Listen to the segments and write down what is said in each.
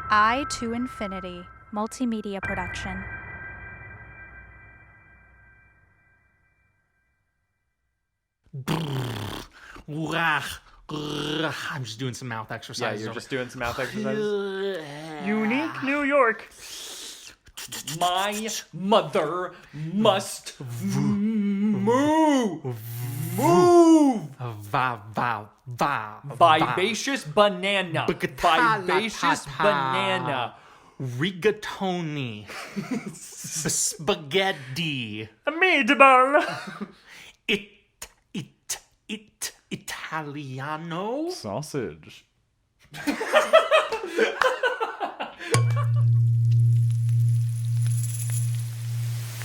I to Infinity, Multimedia production. I'm just doing some mouth exercises. Yeah, you're just doing some mouth exercises. Unique New York. My mother must move. Vivacious banana. Vivacious banana. Rigatoni. Spaghetti. Meatball. Italiano. Sausage.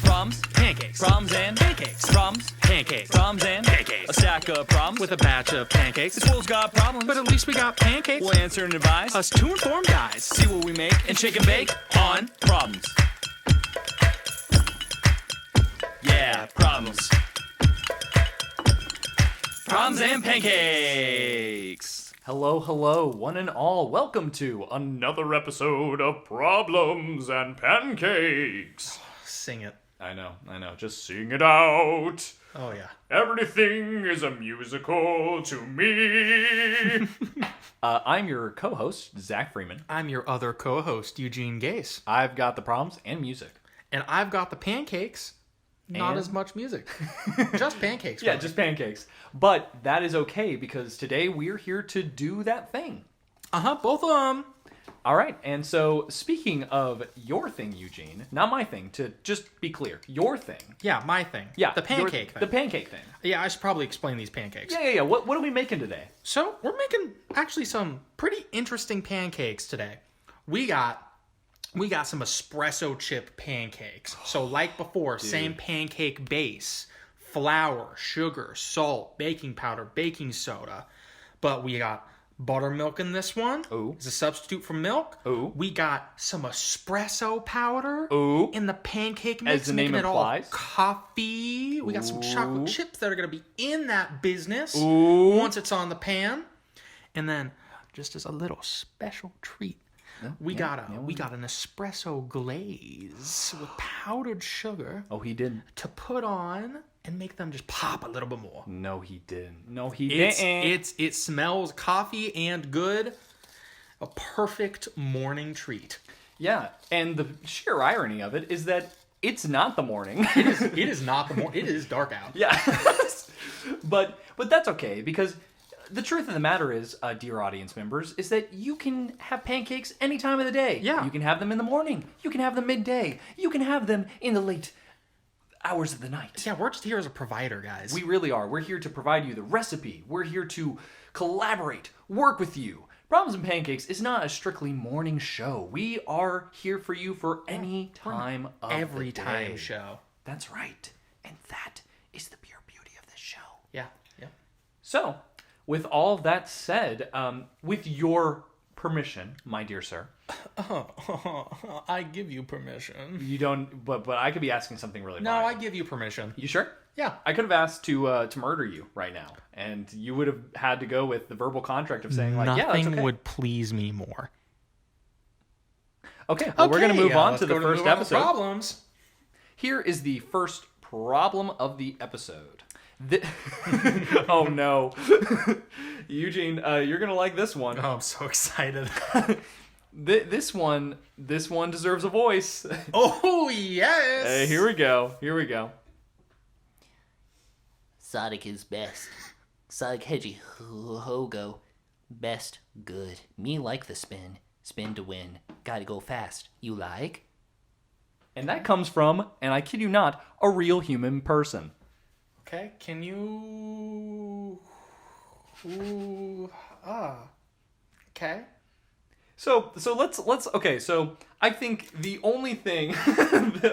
Problems, pancakes, problems and pancakes, problems, pancakes, problems and pancakes. A stack of problems With a batch of pancakes. This world's got problems, But at least we got pancakes. we'll answer and advise. Us two informed guys. See what we make and shake and bake on problems. Yeah, problems. Problems and pancakes. Hello, one and all. Welcome to another episode of Problems and Pancakes. Sing it. I know. Just sing it out. Oh, yeah. Everything is a musical to me. I'm your co-host, Zach Freeman. I'm your other co-host, Eugene Gase. I've got the problems and music. And I've got the pancakes. Not And? as much music. Just pancakes. Yeah, really. just pancakes. But that is okay because today we're here to do that thing. Both of them. All right, and so speaking of your thing, Eugene, not my thing, to just be clear, your thing. Yeah, my thing. Yeah, The pancake thing. The pancake thing. Yeah, I should probably explain these pancakes. Yeah. What are we making today? So, we're making actually some pretty interesting pancakes today. We got some espresso chip pancakes. So, like before, same pancake base, flour, sugar, salt, baking powder, baking soda. But we got buttermilk in this one. Ooh. It's a substitute for milk. Ooh. We got some espresso powder. Ooh. In the pancake mix, As the name making it implies. all coffee. We got some chocolate chips that are going to be in that business Ooh. once it's on the pan. And then, just as a little special treat, we got an espresso glaze with powdered sugar Oh, he didn't. to put on and make them just pop a little bit more. No, he didn't. No, he didn't. It smells coffee and good. A perfect morning treat. Yeah, and the sheer irony of it is that it's not the morning. It is not the morning. It is dark out. Yeah. but that's okay because the truth of the matter is, dear audience members, is that you can have pancakes any time of the day. Yeah. You can have them in the morning. You can have them midday. You can have them in the late hours of the night. Yeah, we're just here as a provider, guys. We really are. We're here to provide you the recipe. We're here to collaborate, work with you. Problems and Pancakes is not a strictly morning show. We are here for you for any time of Every the day. time show. That's right. And that is the pure beauty of this show. Yeah. So, with all that said, with your permission, my dear sir, I give you permission. you don't. But I could be asking something really. No, violent. I give you permission. You sure? Yeah. I could have asked to murder you right now, and you would have had to go with the verbal contract of saying like, Nothing yeah, that's okay. would please me more. Okay, well, we're going to move on to the first episode. Problems. Here is the first problem of the episode. Oh no, Eugene, you're gonna like this one. Oh, I'm so excited. This one deserves a voice. Oh, yes. Hey, here we go. Sonic is best. Sonic Hedgy Hogo. Best good. Me like the spin. Spin to win. Gotta go fast. You like? And that comes from, and I kid you not, a real human person. Okay, can you... Okay. So let's okay, so I think the only thing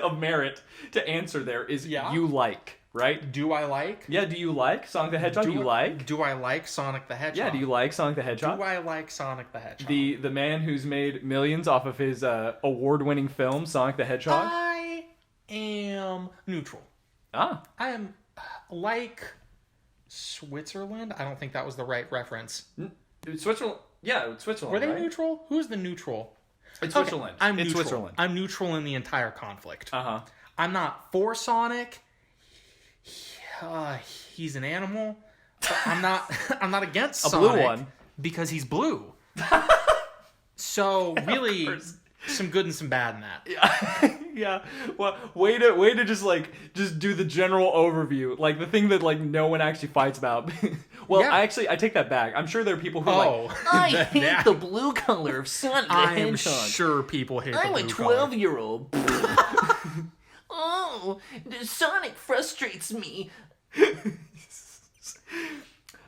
of merit to answer there is you like, right? Do I like? Yeah, do you like Sonic the Hedgehog? Do I like Sonic the Hedgehog? Yeah, do you like Sonic the Hedgehog? Do I like Sonic the Hedgehog? The man who's made millions off of his award-winning film Sonic the Hedgehog? I am neutral. Ah. I am like Switzerland. I don't think that was the right reference. Switzerland. Yeah, Switzerland. Were they right? neutral? Who's the neutral? It's Switzerland. I'm It's neutral. Switzerland. I'm neutral in the entire conflict. Uh-huh. I'm not for Sonic. He's an animal. But I'm not. I'm not against A Sonic blue one. because he's blue. So really, some good and some bad in that. Yeah. Well, way to just do the general overview, like the thing that like no one actually fights about. Well, Yeah. I take that back. I'm sure there are people who I hate the blue color of Sonic the I am Hedgehog. sure people hate I'm the a blue color. 12-year-old. Oh, Sonic frustrates me.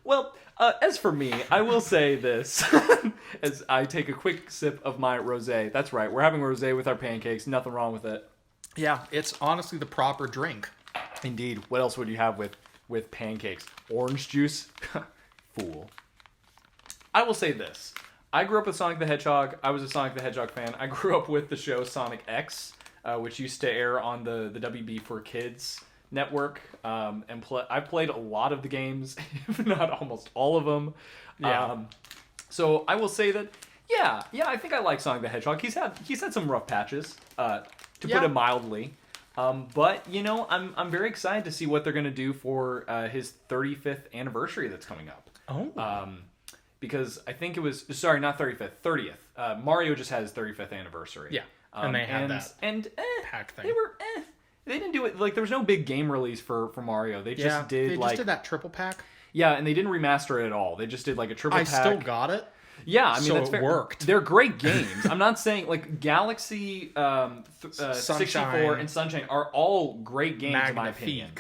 Well, as for me, I will say this as I take a quick sip of my rosé. That's right, we're having rosé with our pancakes. Nothing wrong with it. Yeah, it's honestly the proper drink. Indeed. What else would you have with pancakes? Orange juice? Fool. I will say this. I grew up with Sonic the Hedgehog. I was a Sonic the Hedgehog fan. I grew up with the show Sonic X, which used to air on the WB for Kids network. And I've played a lot of the games, if not almost all of them. Yeah. So I will say that, yeah, I think I like Sonic the Hedgehog. He's had some rough patches, to put it mildly. But you know, I'm very excited to see what they're gonna do for his 35th anniversary that's coming up. Oh. Because I think it was not 35th, 30th. Mario just had his 35th anniversary. Yeah, and they had that and pack thing. They were they didn't do it like there was no big game release for Mario. They just did they just did that triple pack. Yeah, and they didn't remaster it at all. They just did like a triple I pack. still got it. Yeah, I mean So that's it fair. worked. They're great games. I'm not saying like Galaxy 64 and Sunshine are all great games in my opinion.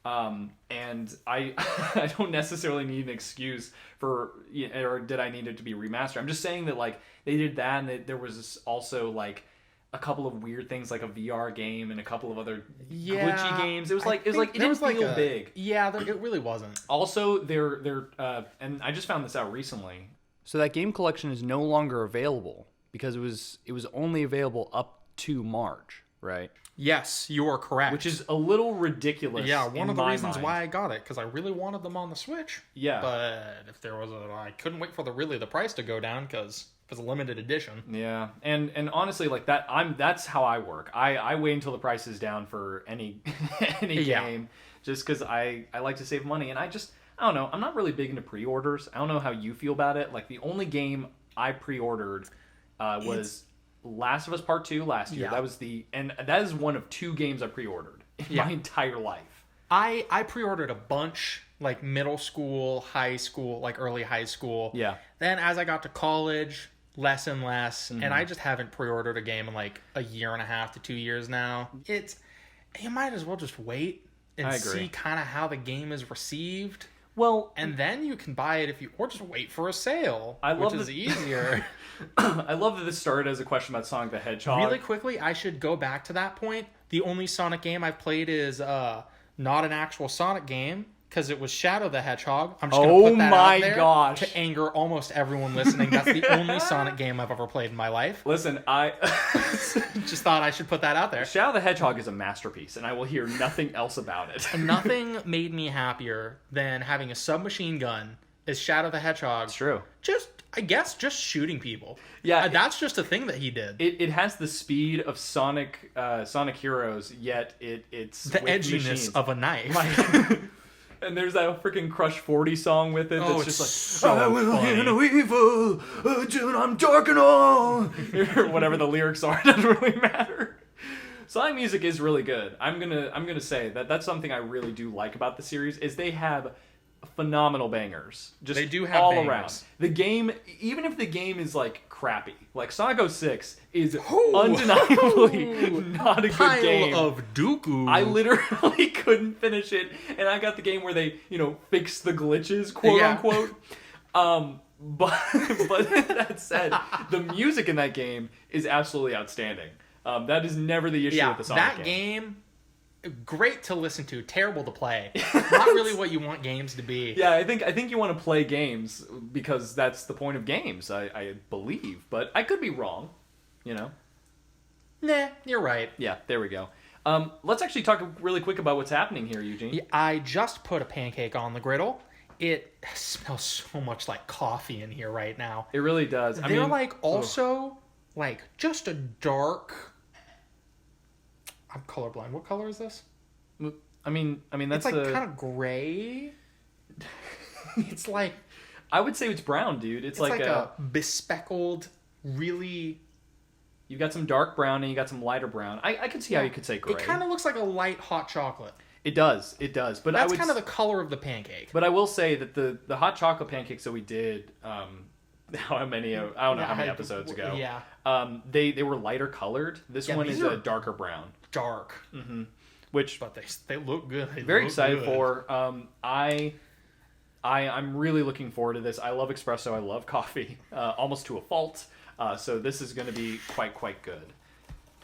And I I don't necessarily need an excuse for or did I need it to be remastered. I'm just saying that like they did that and there was also like a couple of weird things like a VR game and a couple of other glitchy games. It didn't feel big. Yeah, it really wasn't. Also, they're and I just found this out recently. So that game collection is no longer available because it was only available up to March, right? Yes, you are correct. Which is a little ridiculous. Yeah, one of the reasons mind. why I got it because I really wanted them on the Switch. Yeah, but if there was I couldn't wait for the price to go down because it was a limited edition. Yeah, and honestly, like that, that's how I work. I wait until the price is down for any game, just because I like to save money, and I don't know. I'm not really big into pre-orders. I don't know how you feel about it. Like the only game I pre-ordered was Last of Us Part 2 last year. Yeah. That is one of 2 games I pre-ordered in my entire life. I pre-ordered a bunch like middle school, high school, like early high school. Yeah. Then as I got to college, less and less, and I just haven't pre-ordered a game in like a year and a half to 2 years now. You might as well just wait and see kind of how the game is received. Well, and then you can buy it or just wait for a sale, which is easier. I love that this started as a question about Sonic the Hedgehog. Really quickly, I should go back to that point. The only Sonic game I've played is not an actual Sonic game because it was Shadow the Hedgehog. I'm just going to put that out there to anger almost everyone listening. That's the only Sonic game I've ever played in my life. Listen, I just thought I should put that out there. Shadow the Hedgehog is a masterpiece, and I will hear nothing else about it. And nothing made me happier than having a submachine gun as Shadow the Hedgehog. It's true. I guess just shooting people. Yeah, that's just a thing that he did. It has the speed of Sonic Heroes, yet it's the edginess machines. Of a knife. And there's that freaking Crush 40 song with it. Oh, that's just like, so I will funny. handle evil until I'm dark and all. Or whatever the lyrics are, it doesn't really matter. Sonic music is really good. I'm gonna say that's something I really do like about the series is they have phenomenal bangers. Just they do have all bangers. around. The game, even if the game is like crappy, like Sonic 06 is undeniably not a good game. Pile of dooku. I literally couldn't finish it, and I got the game where they, fix the glitches, quote unquote. But that said, the music in that game is absolutely outstanding. That is never the issue with the Sonic game. Great to listen to, terrible to play. Not really what you want games to be. Yeah, I think you want to play games because that's the point of games, I believe. But I could be wrong, Nah, you're right. Yeah, there we go. Let's actually talk really quick about what's happening here, Eugene. Yeah, I just put a pancake on the griddle. It smells so much like coffee in here right now. It really does. They're also like just a dark. I'm colorblind. What color is this? I mean that's it's like kind of gray. It's like I would say it's brown, dude. It's like a bespeckled, really. You've got some dark brown and you got some lighter brown. I could see how you could say gray. It kind of looks like a light hot chocolate. It does. But that's kind of the color of the pancake. But I will say that the hot chocolate pancakes that we did, I don't know how many episodes ago. Yeah. They were lighter colored. This one is a darker brown. Dark. Mm-hmm. Which, but they look good. Very excited for. I'm really looking forward to this. I love espresso. I love coffee, almost to a fault. So this is going to be quite good.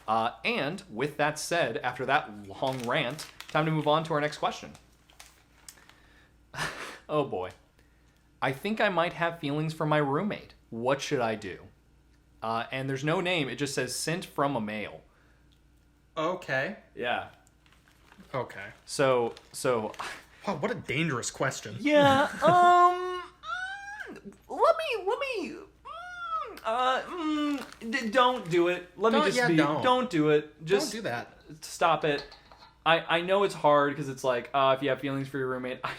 And with that said, after that long rant, time to move on to our next question. Oh boy. I think I might have feelings for my roommate. What should I do? And there's no name. It just says sent from a male. Okay. Yeah. Okay. So. Wow, what a dangerous question. Yeah. Don't do it. Don't do it. Just don't do that. Stop it. I know it's hard because it's like, if you have feelings for your roommate, I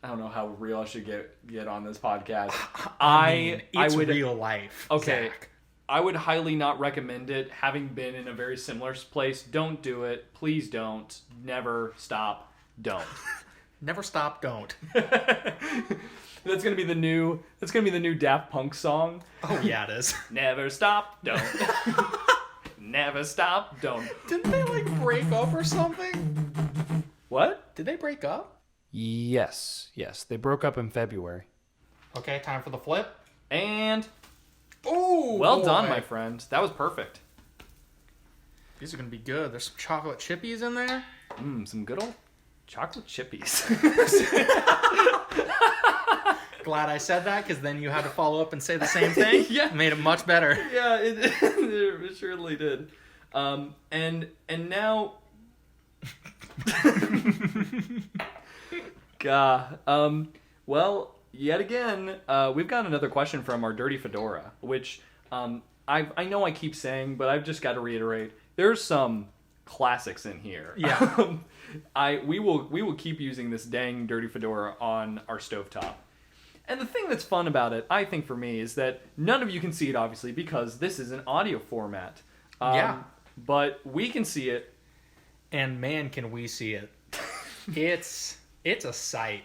don't know how real I should get on this podcast. It's real life. Okay. Zach. I would highly not recommend it. Having been in a very similar place, don't do it. Please don't. Never stop. Don't. Never stop. Don't. That's gonna be the new Daft Punk song. Oh yeah, it is. Never stop. Don't. Never stop. Don't. Didn't they like break up or something? What? Did they break up? Yes. They broke up in February. Okay, time for the flip. And oh, well done, my friend. That was perfect. These are gonna be good. There's some chocolate chippies in there. Some good old chocolate chippies. Glad I said that, because then you had to follow up and say the same thing. Yeah. Made it much better. Yeah, it surely did. And now God. Well, yet again, we've got another question from our Dirty Fedora, which I know I keep saying, but I've just got to reiterate. There's some classics in here. Yeah. We will keep using this dang Dirty Fedora on our stovetop. And the thing that's fun about it, I think for me, is that none of you can see it, obviously, because this is an audio format. Yeah. But we can see it. And man, can we see it. It's a sight.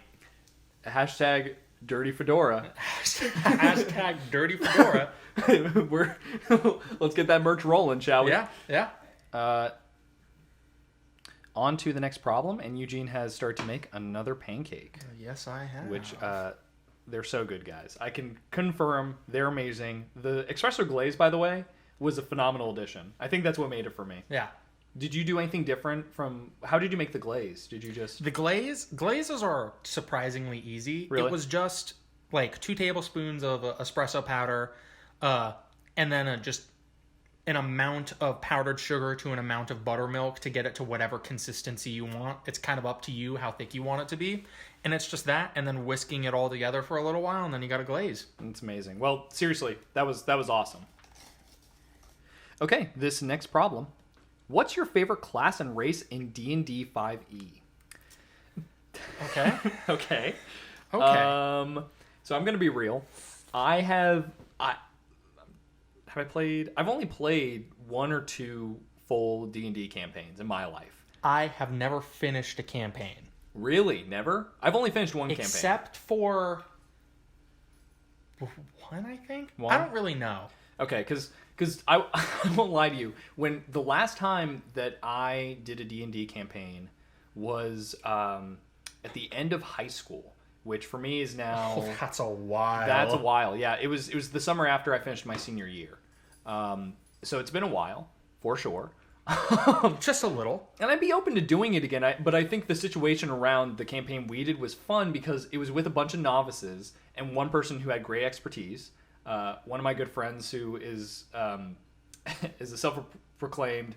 Hashtag Dirty Fedora. Hashtag Dirty Fedora. Let's get that merch rolling, shall we? Yeah. On to the next problem, and Eugene has started to make another pancake. Yes, I have. Which, they're so good, guys. I can confirm they're amazing. The espresso glaze, by the way, was a phenomenal addition. I think that's what made it for me. Yeah. Did you do anything different from... How did you make the glaze? Did you just... The glazes are surprisingly easy. Really? It was just like 2 tablespoons of espresso powder, and then just an amount of powdered sugar to an amount of buttermilk to get it to whatever consistency you want. It's kind of up to you how thick you want it to be. And it's just that, and then whisking it all together for a little while, and then you got a glaze. It's amazing. Well, seriously, that was awesome. Okay, this next problem. What's your favorite class and race in D&D 5e? Okay. Okay. So I'm gonna be real. I've only played 1 or 2 full D&D campaigns in my life. I have never finished a campaign. Really? Never? I've only finished one campaign. Except for one, I think? One? I don't really know. Okay, because I won't lie to you. When the last time that I did a D&D campaign was at the end of high school, which for me is now... Oh, that's a while. That's a while, yeah. It was the summer after I finished my senior year. So it's been a while, for sure. Just a little. And I'd be open to doing it again, but I think the situation around the campaign we did was fun because it was with a bunch of novices and one person who had great expertise. One of my good friends who is a self-proclaimed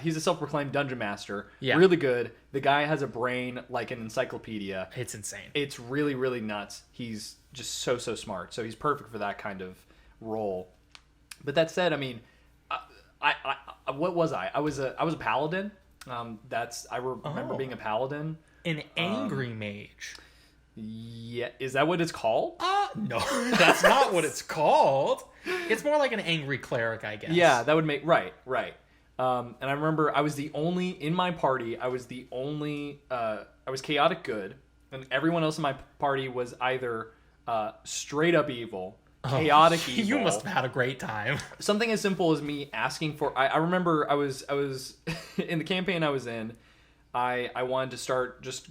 he's a self-proclaimed dungeon master. Yeah. Really good. The guy has a brain like an encyclopedia. It's insane. It's really, really nuts. He's just so smart. So he's perfect for that kind of role. But that said, I mean, what was I? I was a paladin. I remember being a paladin. An angry mage. Yeah, is that what it's called? No, that's not what it's called. It's more like an angry cleric, I guess. Yeah, that would make right. And I remember I was the only in my party. I was chaotic good, and everyone else in my party was either straight up evil, chaotic evil. You must have had a great time. Something as simple as me asking for. I remember I was in the campaign I was in. I wanted to start just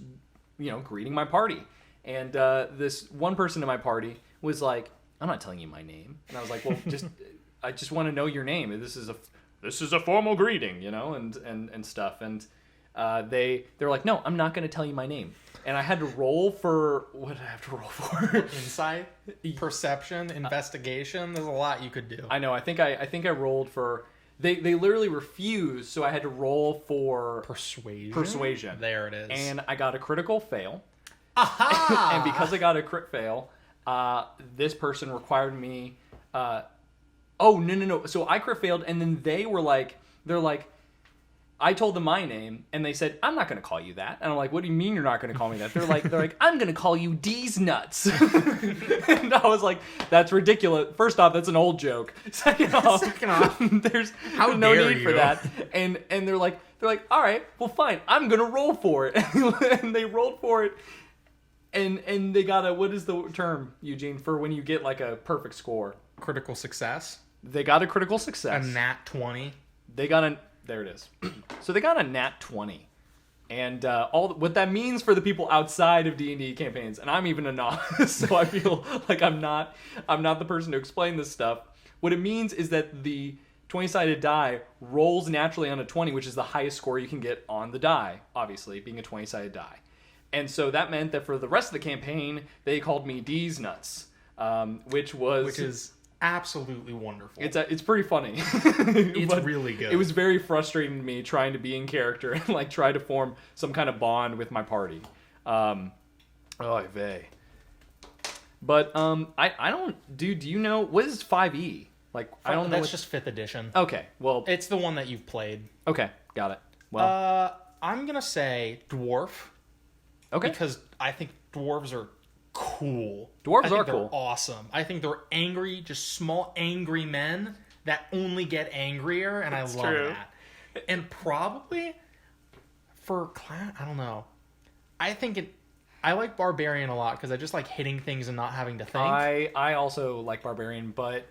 greeting my party. And this one person in my party was like, "I'm not telling you my name." And I was like, "Well, I just want to know your name. This is a formal greeting, and stuff." And they're like, "No, I'm not going to tell you my name." And I had to roll for what did I have to roll for? Insight, perception, investigation. There's a lot you could do. I know. I think I rolled for. They literally refused, so I had to roll for persuasion. There it is. And I got a critical fail. Aha! And because I got a crit fail, this person required me. No. So I crit failed, and then they're like, I told them my name, and they said, "I'm not going to call you that." And I'm like, "What do you mean you're not going to call me that?" They're like, "I'm going to call you D's nuts." And I was like, "That's ridiculous. First off, that's an old joke. Second off, there's no need for that." And they're like, "All right, well, fine. I'm going to roll for it." And they rolled for it. And they got what is the term, Eugene, for when you get like a perfect score? Critical success. They got a critical success. A nat 20. There it is. So they got a nat 20. And what that means for the people outside of D&D campaigns, and I'm even a novice, so I feel like I'm not the person to explain this stuff. What it means is that the 20-sided die rolls naturally on a 20, which is the highest score you can get on the die, obviously, being a 20-sided die. And so that meant that for the rest of the campaign, they called me D's nuts, which is absolutely wonderful. It's pretty funny. It's really good. It was very frustrating to me trying to be in character and like try to form some kind of bond with my party. But I don't. Do you know what is 5e? Like I don't know. That's just 5th edition. Okay, well it's the one that you've played. Okay, got it. Well, I'm gonna say dwarf. Okay. Because I think dwarves are cool. Dwarves are they're cool. Awesome. I think they're angry, just small angry men that only get angrier, and I love that. And probably for clan, I don't know. I like barbarian a lot because I just like hitting things and not having to think. I also like barbarian, but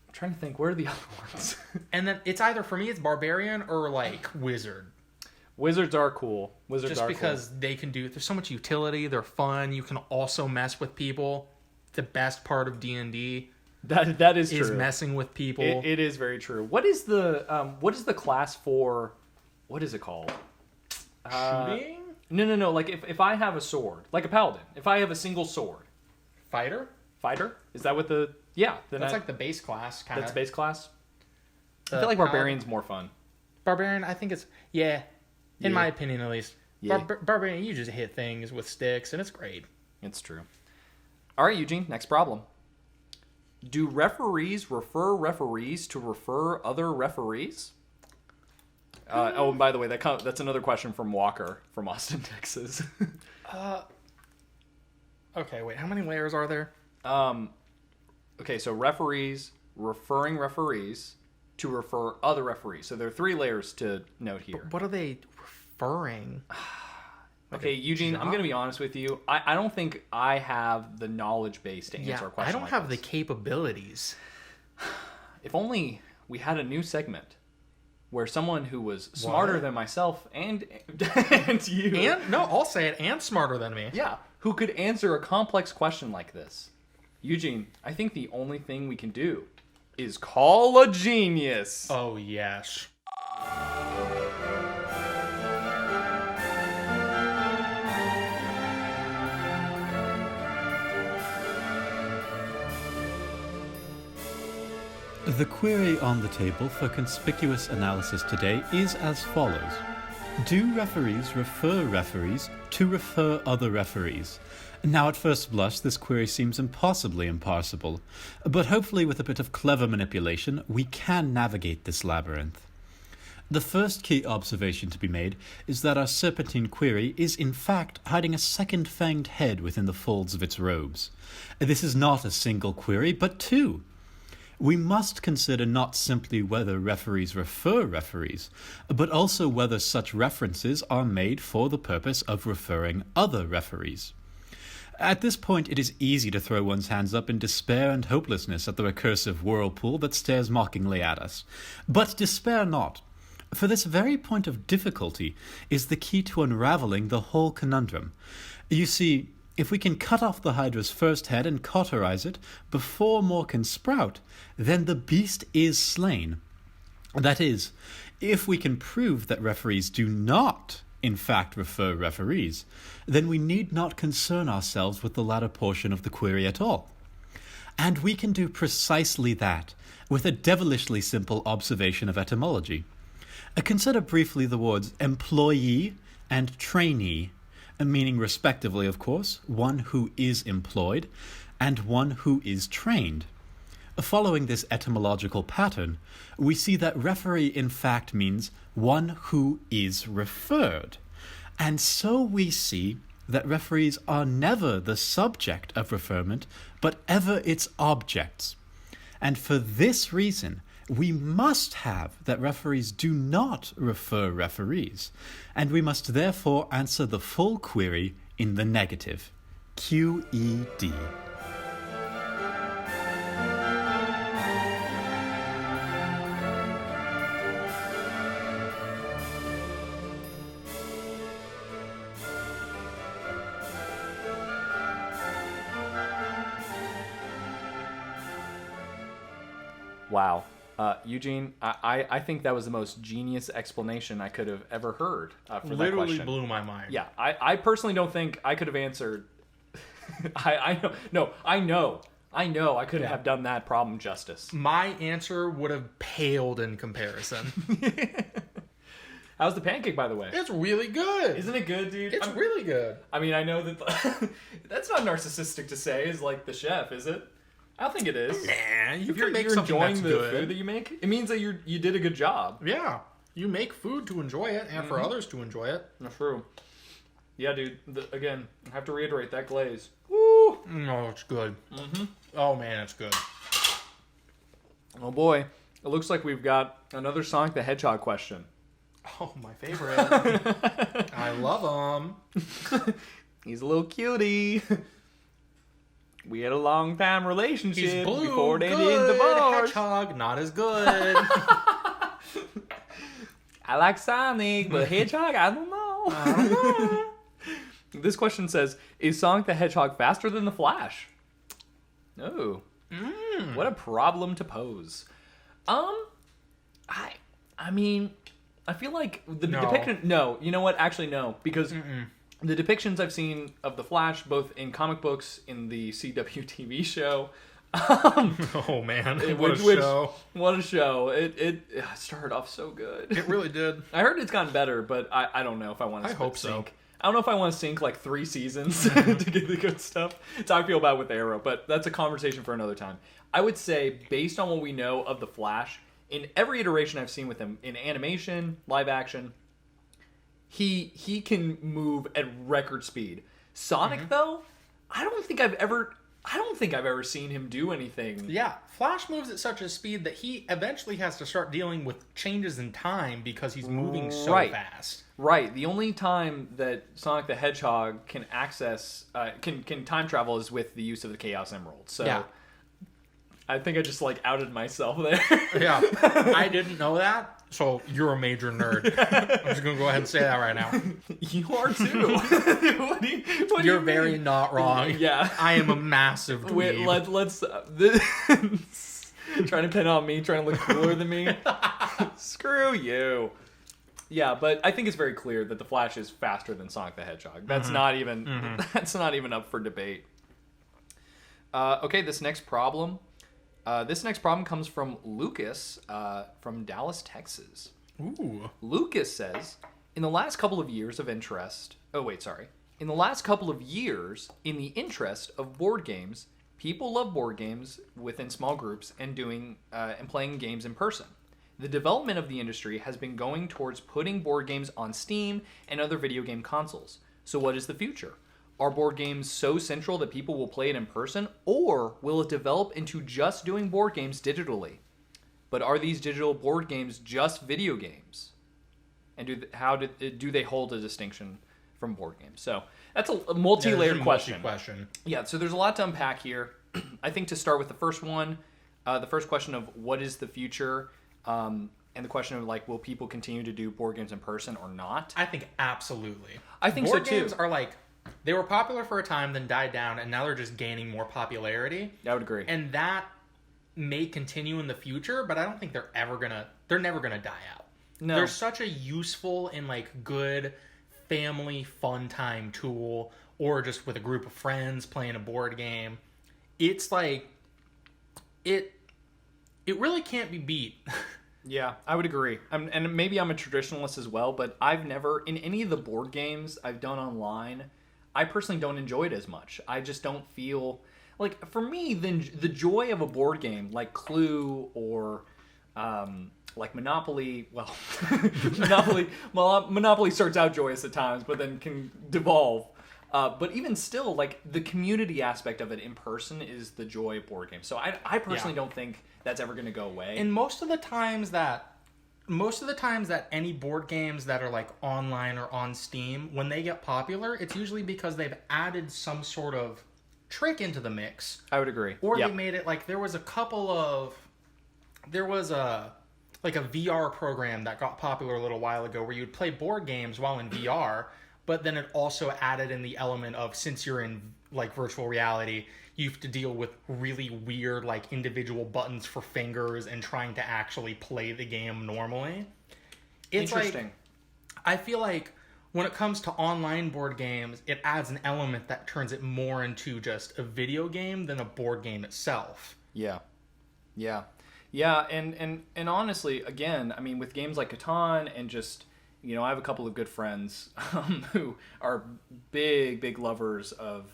I'm trying to think where are the other ones. And then it's either for me it's barbarian or like wizard. Wizards are cool. Just because they can do... There's so much utility. They're fun. You can also mess with people. The best part of D&D... That is true. Is messing with people. It is very true. What is the class for... What is it called? Shooting? No. Like if I have a sword. Like a paladin. If I have a single sword. Fighter? Is that what the... Yeah. That's like the base class, kind of. That's base class? I feel like barbarian's more fun. Barbarian, I think it's... Yeah. In my opinion, at least. Yeah. Barbarian, you just hit things with sticks, and it's great. It's true. All right, Eugene, next problem. Do referees refer referees to refer other referees? And by the way, that's another question from Walker from Austin, Texas. Okay, wait, how many layers are there? Okay, so referees referring referees to refer other referees. So there are 3 layers to note here. But what are they referring? Okay, Eugene, I'm going to be honest with you. I don't think I have the knowledge base to answer a question I don't have the capabilities. If only we had a new segment where someone who was smarter than myself and you. And, no, I'll say it, and smarter than me. Yeah, who could answer a complex question like this. Eugene, I think the only thing we can do is call a genius. Oh, yes. The query on the table for conspicuous analysis today is as follows. Do referees refer referees to refer other referees? Now, at first blush, this query seems impossibly imparsible, but hopefully with a bit of clever manipulation, we can navigate this labyrinth. The first key observation to be made is that our serpentine query is in fact hiding a second fanged head within the folds of its robes. This is not a single query, but two. We must consider not simply whether referees refer referees, but also whether such references are made for the purpose of referring other referees. At this point, it is easy to throw one's hands up in despair and hopelessness at the recursive whirlpool that stares mockingly at us. But despair not, for this very point of difficulty is the key to unraveling the whole conundrum. You see, if we can cut off the Hydra's first head and cauterize it before more can sprout, then the beast is slain. That is, if we can prove that referees do not, in fact, refer referees, then we need not concern ourselves with the latter portion of the query at all. And we can do precisely that with a devilishly simple observation of etymology. Consider briefly the words employee and trainee, meaning respectively, of course, one who is employed and one who is trained. Following this etymological pattern, we see that referee in fact means one who is referred. And so we see that referees are never the subject of referment, but ever its objects. And for this reason, we must have that referees do not refer referees, and we must therefore answer the full query in the negative. QED. Wow. Eugene, I think that was the most genius explanation I could have ever heard for that Literally question. blew my mind. Yeah, I personally don't think I could have answered. I know I couldn't have done that problem justice. My answer would have paled in comparison. How's the pancake, by the way? It's really good. Isn't it good, dude? It's really good. I mean, I know that that's not narcissistic to say, is like the chef, is it? I don't think it is. Nah, you If can make you're something enjoying that's the good. food that you make, it means that you did a good job. Yeah. You make food to enjoy it and for others to enjoy it. That's true. Yeah, dude. Again, I have to reiterate that glaze. Woo! No, it's good. Mm-hmm. Oh, man, it's good. Oh, boy. It looks like we've got another Sonic the Hedgehog question. Oh, my favorite. I love him. He's a little cutie. We had a long-time relationship He's blue, before they did good. divorce. Hedgehog, not as good. I like Sonic, but Hedgehog, I don't know. This question says, is Sonic the Hedgehog faster than the Flash? Oh. What a problem to pose. I mean, I feel like the depiction... No, you know what? Actually, no. Because the depictions I've seen of the Flash, both in comic books, in the CW TV show... oh, man. What a show. What a show. It started off so good. It really did. I heard it's gotten better, but I don't know if I want to hope so. sink. I don't know if I want to sink like 3 seasons to get the good stuff. That's how I feel about with Arrow, but that's a conversation for another time. I would say, based on what we know of the Flash, in every iteration I've seen with him, in animation, live action, he can move at record speed. Sonic, though, I don't think I've ever seen him do anything. Yeah, Flash moves at such a speed that he eventually has to start dealing with changes in time because he's moving so fast. Right. The only time that Sonic the Hedgehog can access can time travel is with the use of the Chaos Emerald. So yeah. I think I just like outed myself there. Yeah, I didn't know that. So you're a major nerd. I'm just gonna go ahead and say that right now. You are too. You're very not wrong. Yeah, I am a massive dweeb. Wait, let's trying to pin on me, trying to look cooler than me. Screw you. Yeah, but I think it's very clear that the Flash is faster than Sonic the Hedgehog. That's not even that's not even up for debate. Okay, this next problem. This next problem comes from Lucas from Dallas, Texas. Ooh. Lucas says, in the last couple of years, in the interest of board games, people love board games within small groups and playing games in person. The development of the industry has been going towards putting board games on Steam and other video game consoles. So what is the future? Are board games so central that people will play it in person, or will it develop into just doing board games digitally? But are these digital board games just video games? And do they hold a distinction from board games? So that's a multi-layered question. Yeah, so there's a lot to unpack here. I think to start with the first one, the first question of what is the future, and the question of like, will people continue to do board games in person or not? I think absolutely. I think board so too. Games are like, they were popular for a time, then died down, and now they're just gaining more popularity. I would agree. And that may continue in the future, but I don't think they're never gonna die out. No. They're such a useful and like good family fun time tool, or just with a group of friends playing a board game. It's like it really can't be beat. Yeah, I would agree. And maybe I'm a traditionalist as well, but I've never, in any of the board games I've done online, I personally don't enjoy it as much. I just don't feel like, for me, the joy of a board game like Clue or like Monopoly. Well, Monopoly starts out joyous at times, but then can devolve. But even still, like the community aspect of it in person is the joy of board games. So I personally don't think that's ever going to go away. And most of the times that any board games that are like online or on Steam, when they get popular, it's usually because they've added some sort of trick into the mix. I would agree. Or they made it like there was a VR program that got popular a little while ago where you'd play board games while in VR, but then it also added in the element of, since you're in like virtual reality, you have to deal with really weird like individual buttons for fingers and trying to actually play the game normally. It's interesting. Like, I feel like when it comes to online board games, it adds an element that turns it more into just a video game than a board game itself. Yeah. And honestly, again, I mean, with games like Catan and just, you know, I have a couple of good friends who are big lovers of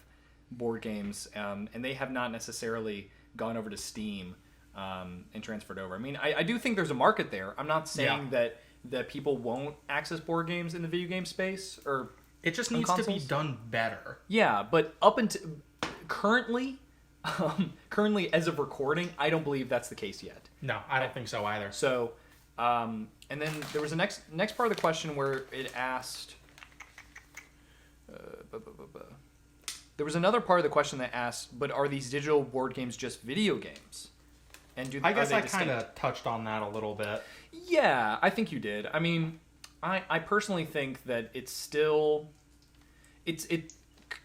board games, and they have not necessarily gone over to Steam and transferred over. I mean, I do think there's a market there. I'm not saying that people won't access board games in the video game space, or it just needs to be done better. Yeah, but up until currently, as of recording, I don't believe that's the case yet. No, I don't think so either. So, and then there was a next part of the question where it asked. There was another part of the question that asked, but are these digital board games just video games? And I guess I kind of touched on that a little bit. Yeah, I think you did. I mean, I personally think that it's still,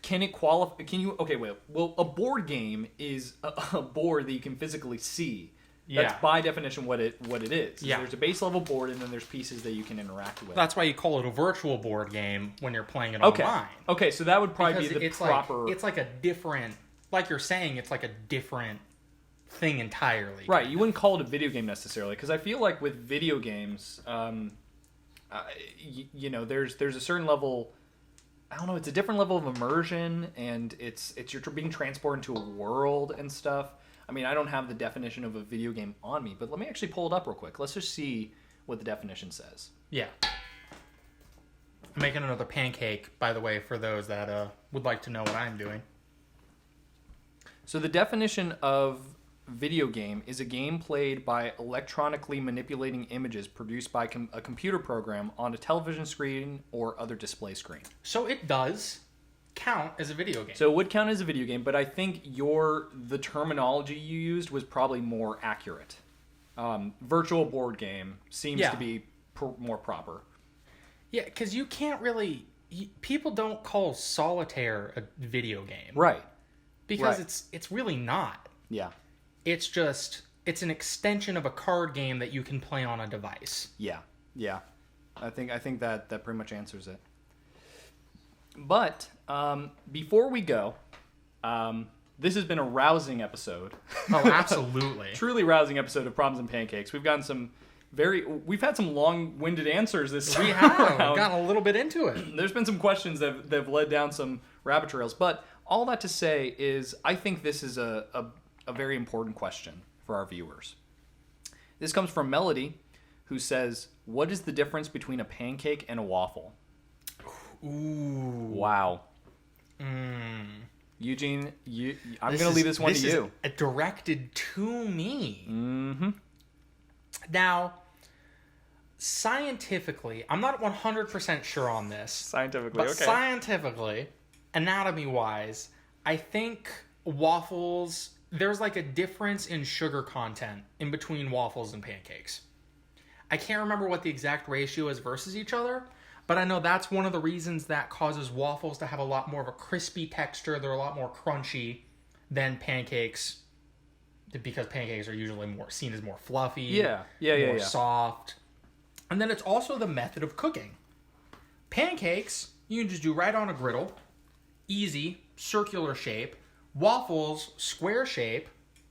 can it qualify? Can you? Okay, wait. Well, a board game is a board that you can physically see. Yeah. That's by definition what it is. Yeah. There's a base level board, and then there's pieces that you can interact with. That's why you call it a virtual board game when you're playing it online. Okay, so that would probably be the proper. It's like a different, like you're saying, it's like a different thing entirely. Right, you wouldn't call it a video game necessarily, because I feel like with video games, you know, there's a certain level. I don't know. It's a different level of immersion, and it's you're being transported into a world and stuff. I mean, I don't have the definition of a video game on me, but let me actually pull it up real quick. Let's just see what the definition says. Yeah. I'm making another pancake, by the way, for those that would like to know what I'm doing. So the definition of video game is a game played by electronically manipulating images produced by a computer program on a television screen or other display screen. So it does count as a video game. So it would count as a video game, but I think the terminology you used was probably more accurate. Virtual board game seems to be more proper. Yeah, because you can't really... people don't call solitaire a video game. Right. Because it's really not. Yeah. It's just... it's an extension of a card game that you can play on a device. Yeah. I think that pretty much answers it. But before we go, this has been a rousing episode. Oh, absolutely. Truly rousing episode of Problems and Pancakes. We've had some long-winded answers this time. We have gotten a little bit into it. There's been some questions that have led down some rabbit trails, but all that to say is I think this is a very important question for our viewers. This comes from Melody, who says, what is the difference between a pancake and a waffle? Ooh. Wow. Eugene, I'm going to leave this one to you. This is directed to me. Mm-hmm. Now, scientifically, I'm not 100% sure on this. Scientifically, but okay. Scientifically, anatomy-wise, I think waffles, there's like a difference in sugar content in between waffles and pancakes. I can't remember what the exact ratio is versus each other, but I know that's one of the reasons that causes waffles to have a lot more of a crispy texture. They're a lot more crunchy than pancakes, because pancakes are usually seen as more fluffy, more soft. And then it's also the method of cooking. Pancakes, you can just do right on a griddle, easy, circular shape. Waffles, square shape.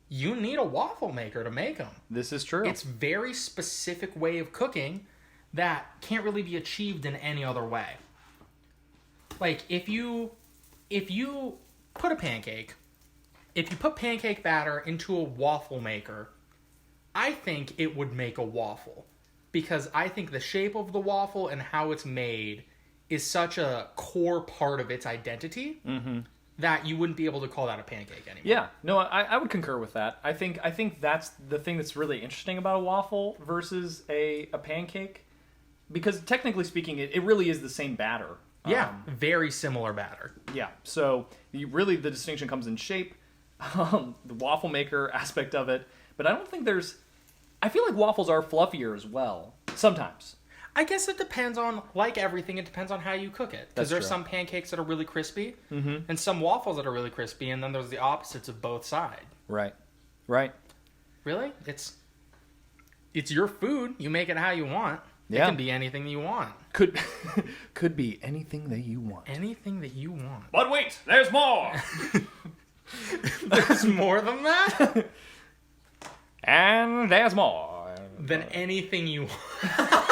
You need a waffle maker to make them. This is true. It's very specific way of cooking that can't really be achieved in any other way. Like, if you put a pancake, if you put pancake batter into a waffle maker, I think it would make a waffle. Because I think the shape of the waffle and how it's made is such a core part of its identity that you wouldn't be able to call that a pancake anymore. Yeah, no, I would concur with that. I think that's the thing that's really interesting about a waffle versus a pancake. Because technically speaking, it really is the same batter. Yeah, very similar batter. Yeah, so really the distinction comes in shape, the waffle maker aspect of it. But I don't think I feel like waffles are fluffier as well, sometimes. I guess it depends on, like everything, it depends on how you cook it. Because there's some pancakes that are really crispy, and some waffles that are really crispy, and then there's the opposites of both sides. Right. Really? It's your food. You make it how you want. Yeah. It can be anything you want. Could be anything that you want. Anything that you want. But wait, there's more! There's more than that? And there's more. Than anything you want.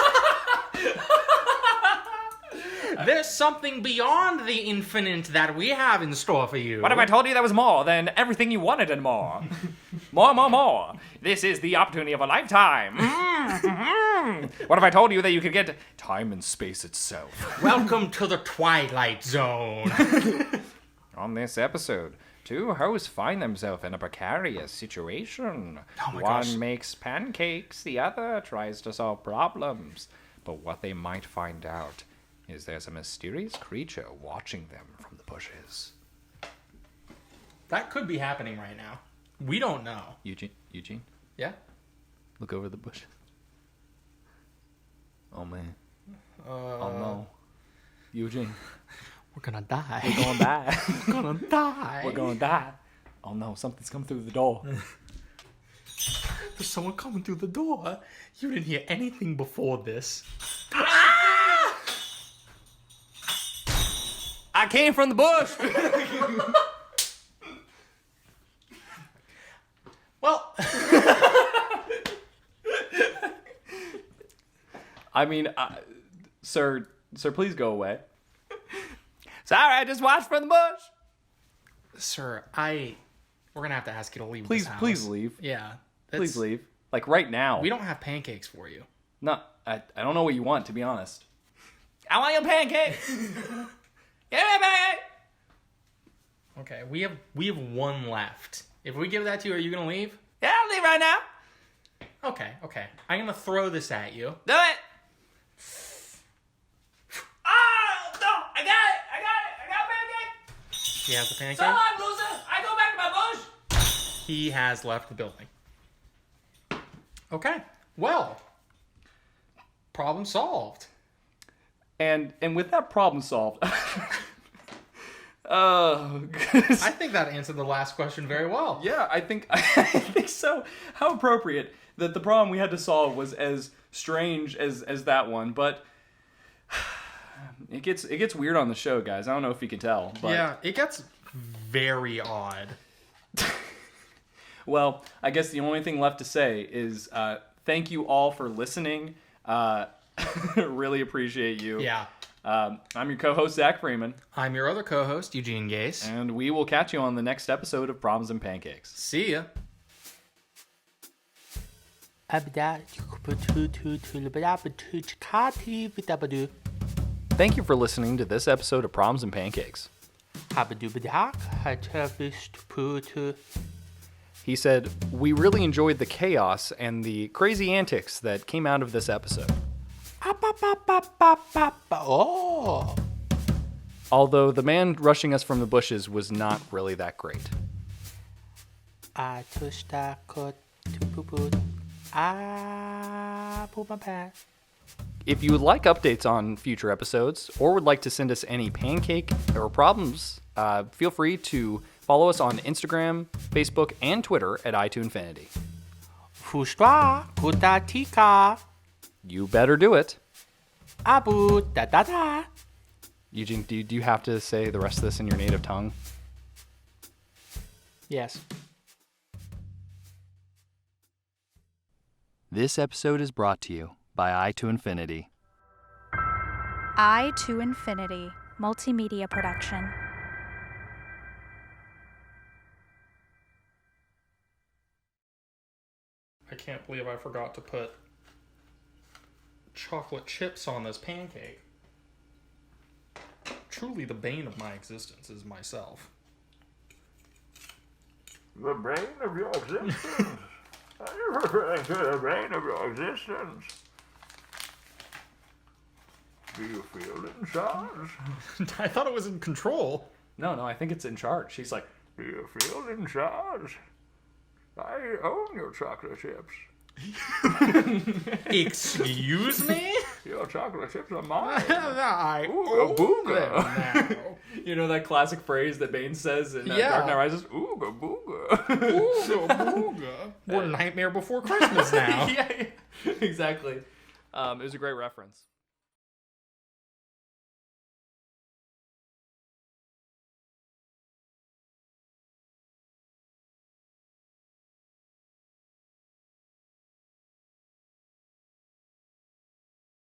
There's something beyond the infinite that we have in store for you. What if I told you there was more than everything you wanted and more? More. This is the opportunity of a lifetime. What if I told you that you could get time and space itself? Welcome to the Twilight Zone. On this episode, two hosts find themselves in a precarious situation. Oh my One gosh. makes pancakes, the other tries to solve problems. But what they might find out is there's a mysterious creature watching them from the bushes. That could be happening right now. We don't know. Eugene, Yeah? look over the bushes. Oh man. Oh no. Eugene, We're gonna die. we're gonna die. We're gonna die. We're gonna die. Oh no, something's come through the door. There's someone coming through the door. You didn't hear anything before this. I came from the bush. Well, I mean, sir, please go away. Sorry, I just watched from the bush. sir, we're gonna have to ask you to leave Please, this house. please leave. Yeah. Please leave. Like right now. We don't have pancakes for you. No, I don't know what you want, to be honest. I want your pancake. Give me a pancake. Okay, we have one left. If we give that to you, are you gonna leave? Yeah, I'll leave right now. Okay. I'm gonna throw this at you. Do it. Oh, no, I got it. I got a pancake. He has the pancake. So long, loser. I go back to my bush. He has left the building. Okay. Well, problem solved. And with that problem solved. Oh, I think that answered the last question very well. yeah, I think so. How appropriate that the problem we had to solve was as strange as that one, but it gets weird on the show, guys. I don't know if you can tell, but Yeah, it gets very odd. Well, I guess the only thing left to say is thank you all for listening. Really appreciate you. Yeah. I'm your co-host, Zach Freeman. I'm your other co-host, Eugene Gase. And we will catch you on the next episode of Problems and Pancakes. See ya. Thank you for listening to this episode of Problems and Pancakes. He said, we really enjoyed the chaos and the crazy antics that came out of this episode. Oh. Although the man rushing us from the bushes was not really that great. I touched that cut to poo-poo. I poop my pants. If you would like updates on future episodes or would like to send us any pancake or problems, feel free to follow us on Instagram, Facebook, and Twitter at i2infinity. Fustra putatika. You better do it. Abu da da da. Eugene, do you have to say the rest of this in your native tongue? Yes. This episode is brought to you by i2infinity. I to Infinity, Multimedia Production. I can't believe I forgot to put chocolate chips on this pancake. Truly the bane of my existence is myself. The bane of your existence? Are you referring to the bane of your existence? Do you feel in charge? I thought it was in control. No, I think it's in charge. She's like, Do you feel in charge? I own your chocolate chips. Excuse me? Your chocolate chips are mine. I Ooga booga. now. you know that classic phrase that Bane says in Yeah. Dark Knight Rises? Ooga booga. Ooga booga. We're Nightmare Before Christmas now. yeah, exactly. It was a great reference.